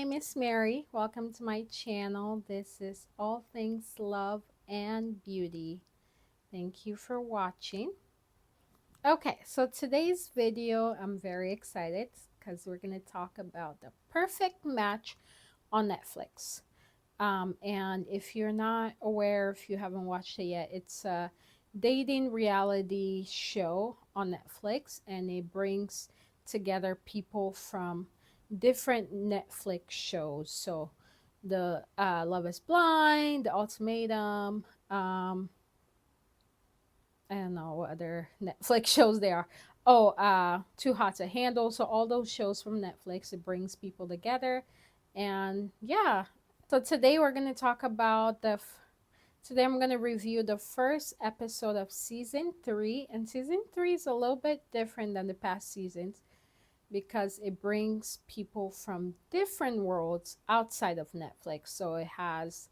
name is Mary. Welcome to my channel. This is all things love and beauty. Thank you for watching. Okay, so today's video, I'm very excited because we're going to talk about the perfect match on Netflix. And if you're not aware, if you haven't watched it yet, it's a dating reality show on Netflix, and it brings together people from different Netflix shows. So the Love is Blind, The Ultimatum, I don't know what other Netflix shows there are. Oh, Too Hot to Handle. So all those shows from Netflix, it brings people together. And yeah, so today we're going to talk about today I'm going to review the first episode of season 3. And season 3 is a little bit different than the past seasons because it brings people from different worlds outside of Netflix. So it has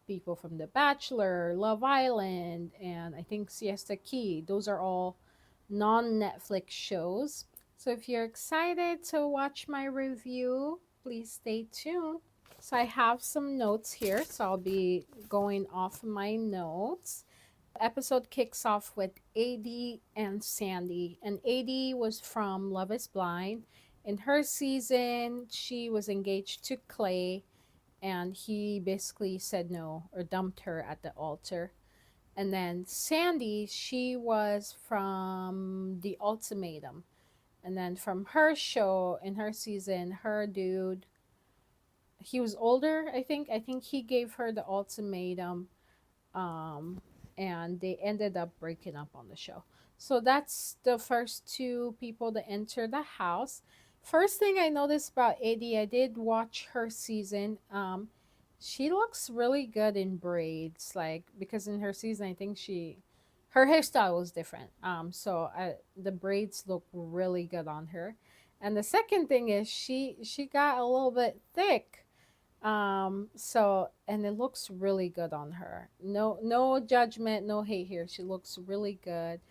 people from The Bachelor, Love Island, and I think Siesta Key. Those are all non-Netflix shows. So if you're excited to watch my review, please stay tuned. So I have some notes here, so I'll be going off my notes. Episode kicks off with AD and Sandy, and AD was from Love is Blind. In her season, she was engaged to Clay, and he basically said no or dumped her at the altar. And then Sandy, she was from The Ultimatum. And then from her show, in her season, her dude, he was older, I think. I think he gave her the ultimatum. And they ended up breaking up on the show. So that's the first two people that enter the house. First thing I noticed about AD, I did watch her season. She looks really good in braids, like because in her season I think her hairstyle was different. The braids look really good on her. And the second thing is she got a little bit thick. And it looks really good on her. No judgment, no hate here. She looks really good.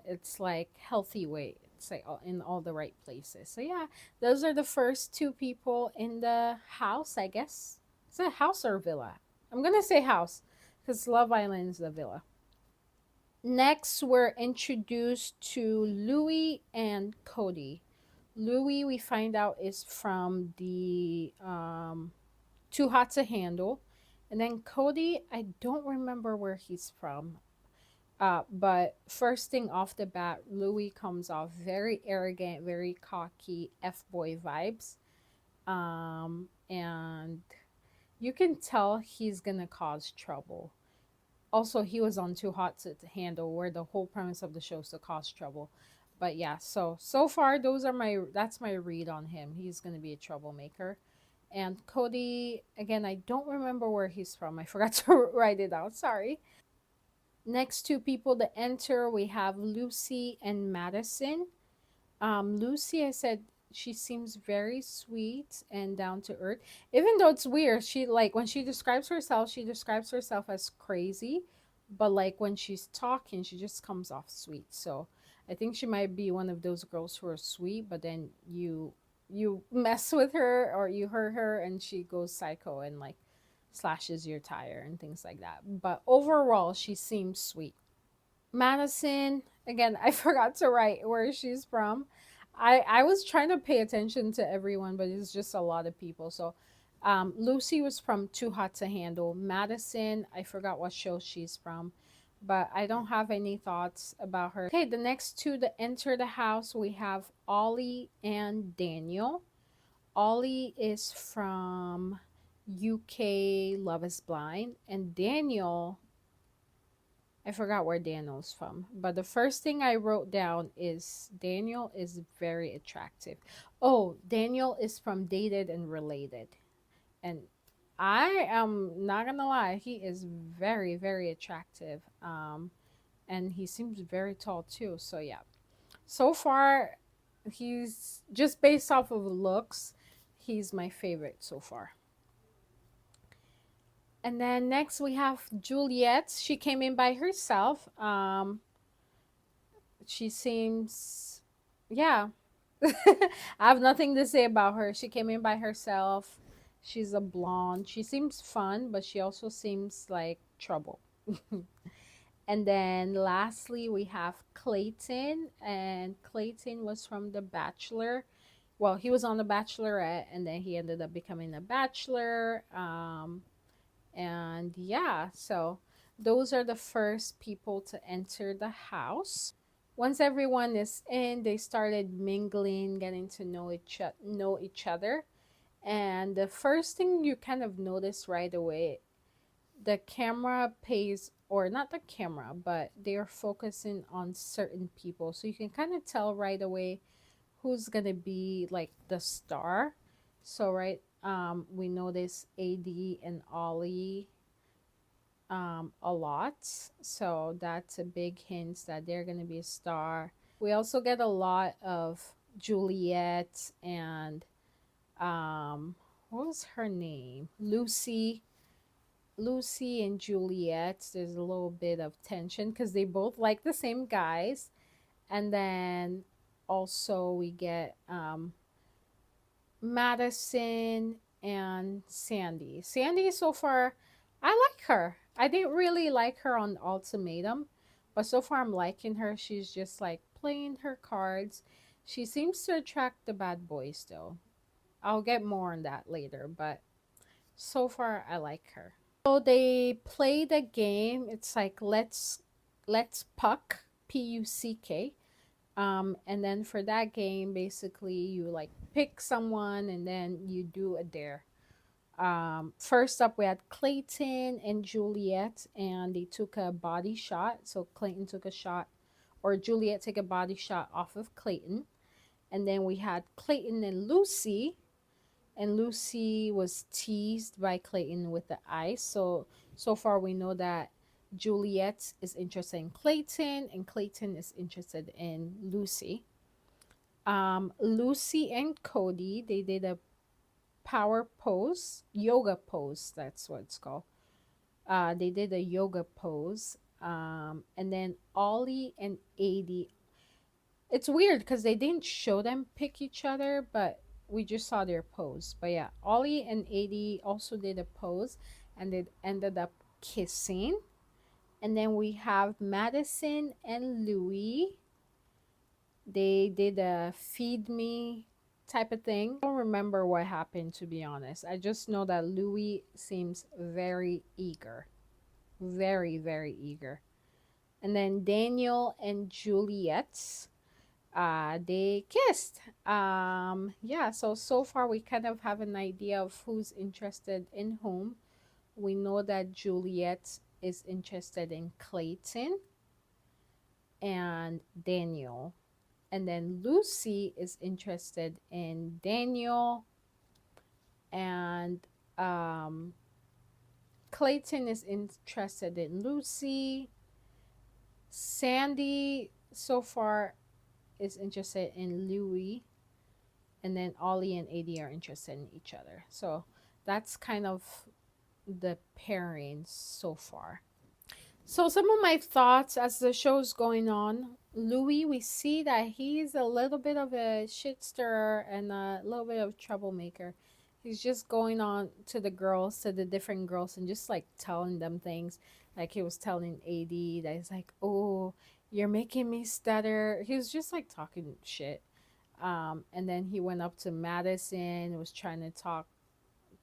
It's like healthy weight. It's like in all the right places. So yeah, those are the first two people in the house, I guess. Is it a house or villa? I'm gonna say house because Love Island is the villa. Next, we're introduced to Louis and Cody. Louis, we find out, is from the Too Hot to Handle. And then Cody, I don't remember where he's from. But first thing off the bat, Louis comes off very arrogant, very cocky, F-boy vibes. And you can tell he's gonna cause trouble. Also, he was on Too Hot to Handle, where the whole premise of the show is to cause trouble. But yeah, so far that's my read on him. He's gonna be a troublemaker. And Cody, again, I don't remember where he's from. I forgot to write it out. Sorry. Next two people to enter, we have Lucy and Madison. Lucy, I said she seems very sweet and down to earth. Even though it's weird, she like when she describes herself as crazy, but like when she's talking, she just comes off sweet. So I think she might be one of those girls who are sweet, but then you mess with her or you hurt her and she goes psycho and like slashes your tire and things like that. But overall, she seems sweet. Madison, again, I forgot to write where she's from. I was trying to pay attention to everyone, but it's just a lot of people. So Lucy was from Too Hot to Handle. Madison, I forgot what show she's from, but I don't have any thoughts about her. Okay, the next two to enter the house, we have Ollie and Daniel. Ollie is from UK Love is Blind, and Daniel, I forgot where Daniel's from, but the first thing I wrote down is Daniel is very attractive. Oh, Daniel is from Dated and Related. And I am not gonna lie, he is very, very attractive. And he seems very tall too. So yeah. So far, he's just based off of looks, he's my favorite so far. And then next we have Juliet. She came in by herself. She seems, yeah. I have nothing to say about her. She came in by herself. She's a blonde. She seems fun, but she also seems like trouble. And then lastly, we have Clayton, and Clayton was from The Bachelor. Well, he was on The Bachelorette, and then he ended up becoming a bachelor. And yeah, so those are the first people to enter the house. Once everyone is in, they started mingling, getting to know each other. And the first thing you kind of notice right away, the camera pays, or not the camera, but they're focusing on certain people. So you can kind of tell right away who's gonna be like the star. So right, we notice AD and Ollie a lot. So that's a big hint that they're gonna be a star. We also get a lot of Juliet and what was her name? Lucy and Juliet. There's a little bit of tension because they both like the same guys. And then also we get Madison and Sandy. Sandy, so far, I like her. I didn't really like her on Ultimatum, but so far I'm liking her. She's just like playing her cards. She seems to attract the bad boys though. I'll get more on that later, but so far I like her. So they play the game. It's like let's puck, Puck. And then for that game, basically you like pick someone and then you do a dare. First up, we had Clayton and Juliet, and they took a body shot. So Clayton took a shot, or Juliet took a body shot off of Clayton. And then we had Clayton and Lucy, and Lucy was teased by Clayton with the ice. So far we know that Juliet is interested in Clayton, and Clayton is interested in Lucy. Lucy and Cody, they did a power pose, yoga pose. That's what it's called. They did a yoga pose. And then Ollie and AD. It's weird because they didn't show them pick each other, but we just saw their pose. But yeah, Ollie and AD also did a pose, and they ended up kissing. And then we have Madison and Louis. They did a feed me type of thing. I don't remember what happened, to be honest. I just know that Louis seems very eager. Very, very eager. And then Daniel and Juliet, they kissed. Yeah, so far we kind of have an idea of who's interested in whom. We know that Juliet is interested in Clayton and Daniel. And then Lucy is interested in Daniel, and um, Clayton is interested in Lucy. Sandy so far is interested in Louis, and then Ollie and AD are interested in each other. So that's kind of the pairings so far. So some of my thoughts as the show's going on, Louis, we see that he's a little bit of a shit stirrer and a little bit of troublemaker. He's just going on to the girls, to the different girls, and just like telling them things. Like he was telling AD that he's like, "Oh, you're making me stutter." He was just like talking shit. And then he went up to Madison, was trying to talk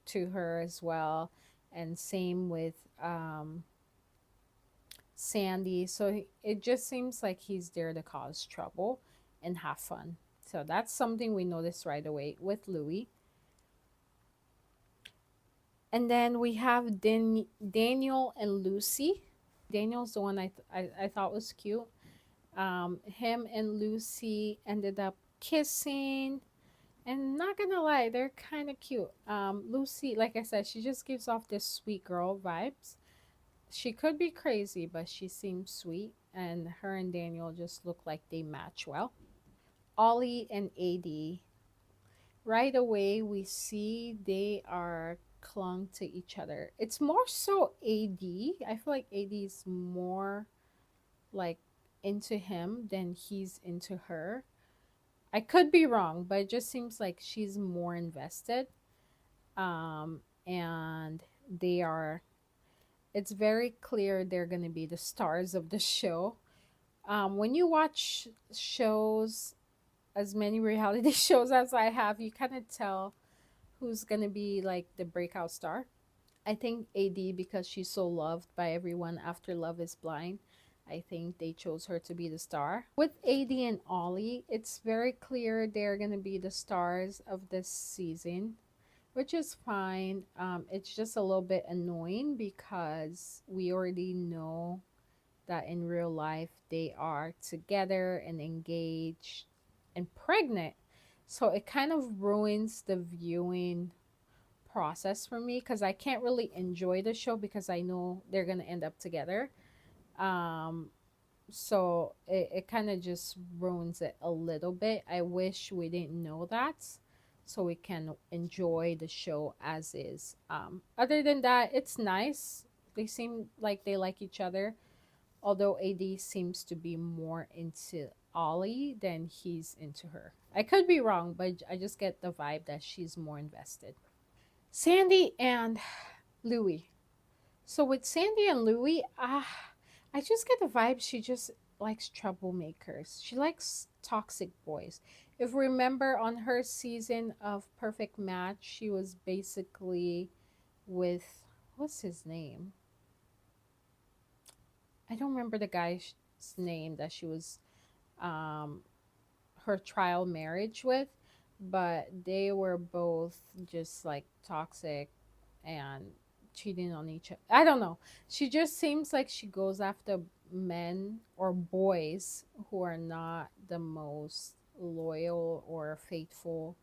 to her as well, and same with Sandy. So it just seems like he's there to cause trouble and have fun. So that's something we noticed right away with Louis. And then we have Daniel and Lucy. Daniel's the one I thought was cute. Him and Lucy ended up kissing. And not gonna lie, they're kind of cute. Lucy, like I said, she just gives off this sweet girl vibes. She could be crazy, but she seems sweet, and her and Daniel just look like they match well. Ollie and AD, right away we see they are clung to each other. It's more so AD. I feel like AD is more like into him than he's into her. I could be wrong, but it just seems like she's more invested. And they are, it's very clear they're going to be the stars of the show. When you watch shows, as many reality shows as I have, you kind of tell who's going to be like the breakout star. I think AD, because she's so loved by everyone after Love is Blind, I think they chose her to be the star. With AD and Ollie, it's very clear they're going to be the stars of this season, which is fine. It's just a little bit annoying because we already know that in real life they are together and engaged and pregnant. So it kind of ruins the viewing process for me because I can't really enjoy the show because I know they're gonna end up together. Um, so it kind of just ruins it a little bit. I wish we didn't know that so we can enjoy the show as is. Other than that, it's nice. They seem like they like each other, although AD seems to be more into Ollie than he's into her. I could be wrong, but I just get the vibe that she's more invested. Sandy and Louis. So with Sandy and Louis, I just get the vibe she just likes troublemakers. She likes toxic boys. If we remember on her season of Perfect Match, she was basically with, what's his name? I don't remember the guy's name that she was um her trial marriage with, but they were both just like toxic and cheating on each other. I don't know. She just seems like she goes after men or boys who are not the most loyal or faithful,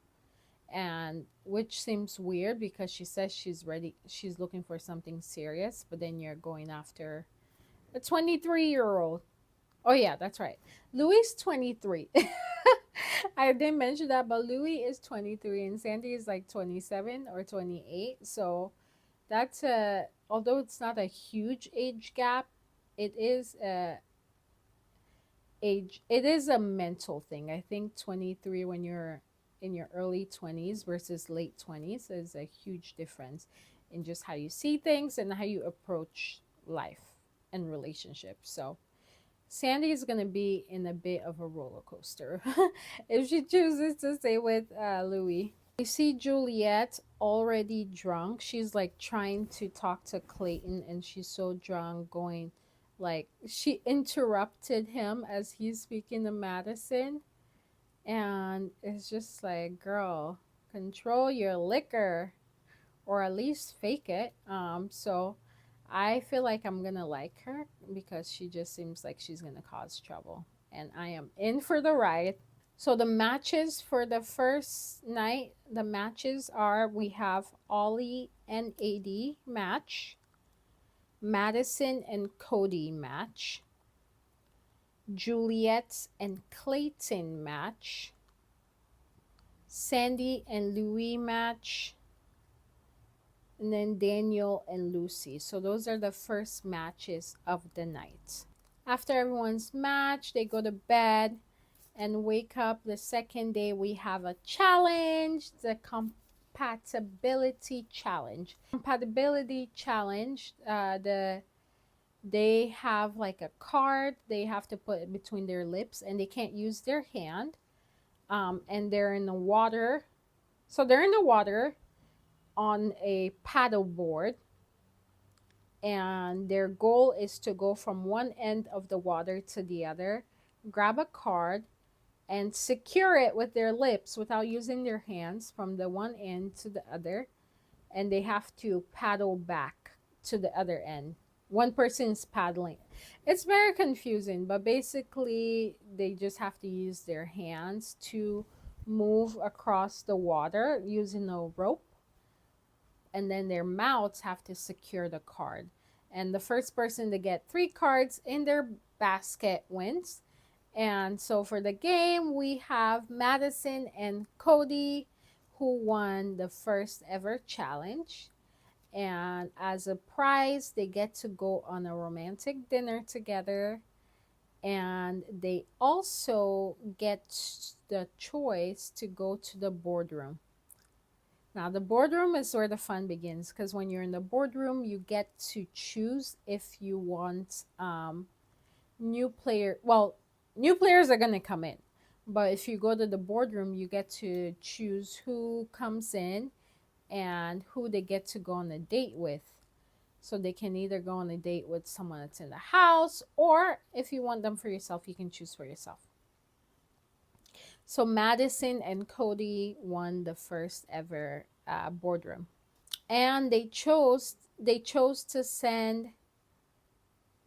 and which seems weird because she says she's ready, she's looking for something serious, but then you're going after a 23-year-old. Oh yeah, that's right. Louis is 23. I didn't mention that, but Louis is 23 and Sandy is like 27 or 28. So that's a, although it's not a huge age gap, it is a age, it is a mental thing. I think 23 when you're in your early 20s versus late 20s is a huge difference in just how you see things and how you approach life and relationships. So Sandy is going to be in a bit of a roller coaster if she chooses to stay with Louis. We see Juliet already drunk. She's like trying to talk to Clayton, and she's so drunk, going like she interrupted him as he's speaking to Madison. And it's just like, girl, control your liquor or at least fake it. So I feel like I'm gonna like her because she just seems like she's gonna cause trouble, and I am in for the ride. So the matches for the first night, the matches are, we have Ollie and AD match, Madison and Cody match, Juliet and Clayton match, Sandy and Louis match, and then Daniel and Lucy. So those are the first matches of the night. After everyone's match, they go to bed and wake up the second day. We have a challenge, the compatibility challenge. Compatibility challenge, they have like a card they have to put it between their lips and they can't use their hand. And they're in the water. So they're in the water on a paddle board, and their goal is to go from one end of the water to the other, grab a card, and secure it with their lips without using their hands from the one end to the other. And they have to paddle back to the other end. One person is paddling. It's very confusing, but basically, they just have to use their hands to move across the water using a rope, and then their mouths have to secure the card. And the first person to get 3 cards in their basket wins. And so for the game, we have Madison and Cody, who won the first ever challenge. And as a prize, they get to go on a romantic dinner together. And they also get the choice to go to the boardroom. Now, the boardroom is where the fun begins because when you're in the boardroom, you get to choose if you want new player. Well, new players are going to come in, but if you go to the boardroom, you get to choose who comes in and who they get to go on a date with. So they can either go on a date with someone that's in the house, or if you want them for yourself, you can choose for yourself. So Madison and Cody won the first ever boardroom, and they chose to send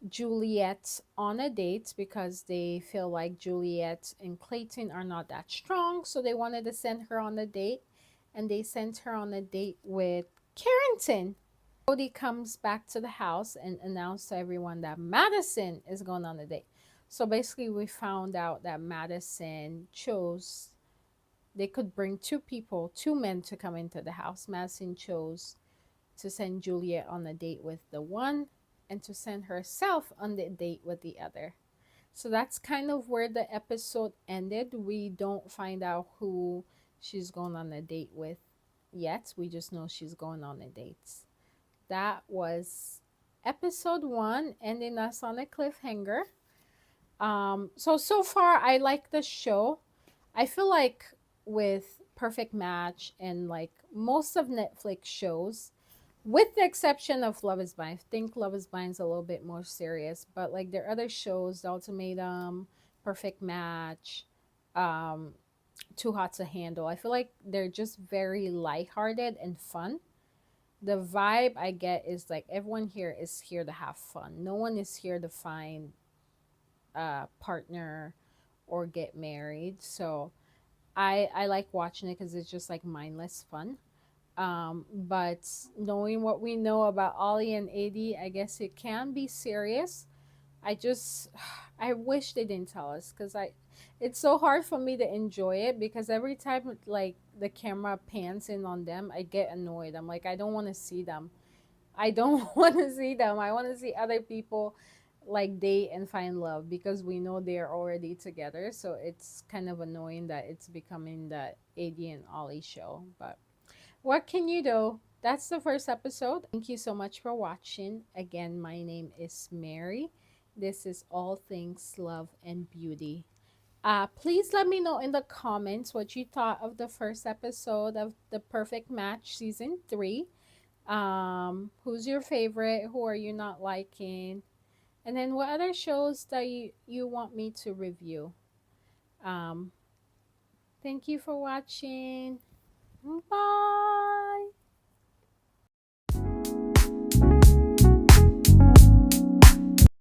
Juliet on a date because they feel like Juliet and Clayton are not that strong, so they wanted to send her on a date, and they sent her on a date with Carrington. Cody comes back to the house and announced to everyone that Madison is going on a date. So basically, we found out that Madison chose they could bring two people, two men to come into the house. Madison chose to send Juliet on a date with the one and to send herself on the date with the other. So that's kind of where the episode ended. We don't find out who she's going on a date with yet. We just know she's going on a date. That was episode one, ending us on a cliffhanger. So far I like the show. I feel like with Perfect Match and like most of Netflix shows, with the exception of Love is Blind, I think Love is Blind is a little bit more serious, but like their other shows, The Ultimatum, Perfect Match, um, Too Hot to Handle, I feel like they're just very lighthearted and fun. The vibe I get is like everyone here is here to have fun. No one is here to find a partner or get married. So I like watching it because it's just like mindless fun. But knowing what we know about Ollie and AD, I guess it can be serious. I just I wish they didn't tell us because I it's so hard for me to enjoy it because every time like the camera pans in on them, I get annoyed. I'm like I don't want to see them. I don't want to see them. I want to see other people like date and find love because we know they're already together. So it's kind of annoying that it's becoming the AD and Ollie show. But what can you do? That's the first episode. Thank you so much for watching. Again, my name is Mary. This is All Things Love and Beauty. Please let me know in the comments what you thought of the first episode of The Perfect Match Season 3. Who's your favorite? Who are you not liking? And then what other shows that you want me to review? Um, Thank you for watching.